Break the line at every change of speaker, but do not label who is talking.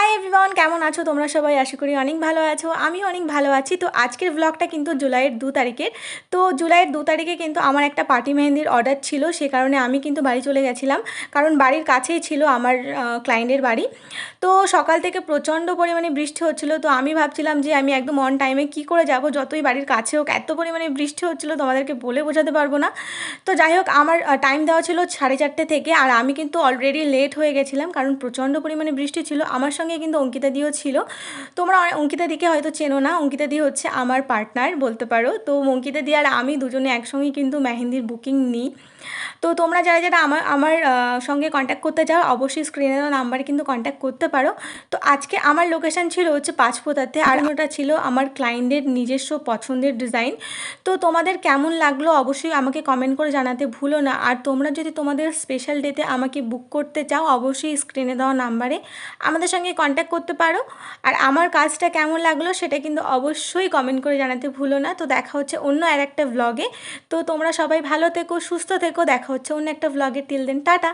Hi everyone, কেমন আছো তোমরা সবাই? আশা করি অনেক ভালো আছো। আমি অনেক ভালো আছি। তো আজকের ব্লগটা কিন্তু জুলাইয়ের 2 তারিখের। তো জুলাইয়ের 2 তারিখে কিন্তু আমার একটা পার্টি মেহেন্দির অর্ডার ছিল, সে কারণে আমি কিন্তু বাড়ি চলে গেছিলাম, কারণ বাড়ির কাছেই ছিল আমার ক্লায়েন্টের বাড়ি। তো সকাল থেকে প্রচণ্ড পরিমাণে বৃষ্টি হচ্ছিলো, তো আমি ভাবছিলাম যে আমি একদম অন টাইমে কী করে যাব, যতই বাড়ির কাছে হোক এত পরিমাণে বৃষ্টি হচ্ছিলো তোমাদেরকে বলে বোঝাতে পারবো না। তো যাই হোক, আমার টাইম দেওয়া ছিল 4:30 থেকে, আর আমি কিন্তু অলরেডি লেট হয়ে গেছিলাম কারণ প্রচণ্ড পরিমাণে বৃষ্টি ছিল। আমার সঙ্গে কিন্তু অঙ্কিতা দিও ছিল। তোমরা অঙ্কিতা দিকে হয়তো চেনো না, অঙ্কিতা দি হচ্ছে আমার পার্টনার বলতে পারো। তো অঙ্কিতা দি আর আমি দুজনে একসঙ্গেই কিন্তু মেহেন্দির বুকিং নিই। তো তোমরা যারা যারা আমার আমার সঙ্গে কন্ট্যাক্ট করতে চাও অবশ্যই স্ক্রিনে দেওয়া নাম্বারে কিন্তু কন্ট্যাক্ট করতে পারো। তো আজকে আমার লোকেশান ছিল হচ্ছে পাঁচফোঁটাতে, আর ওটা ছিল আমার ক্লায়েন্টের নিজস্ব পছন্দের ডিজাইন। তো তোমাদের কেমন লাগলো অবশ্যই আমাকে কমেন্ট করে জানাতে ভুলো না। আর তোমরা যদি তোমাদের স্পেশাল ডেতে আমাকে বুক করতে চাও অবশ্যই স্ক্রিনে দেওয়া নাম্বারে আমাদের সঙ্গে কন্ট্যাক্ট করতে পারো। আর আমার কাজটা কেমন লাগলো সেটা কিন্তু অবশ্যই কমেন্ট করে জানাতে ভুলো না। তো দেখা হচ্ছে অন্য আর একটা ভ্লগে। তো তোমরা সবাই ভালো থেকো, সুস্থ থেকো, দেখা হচ্ছে অন্য একটা ভ্লগে। Till then tata.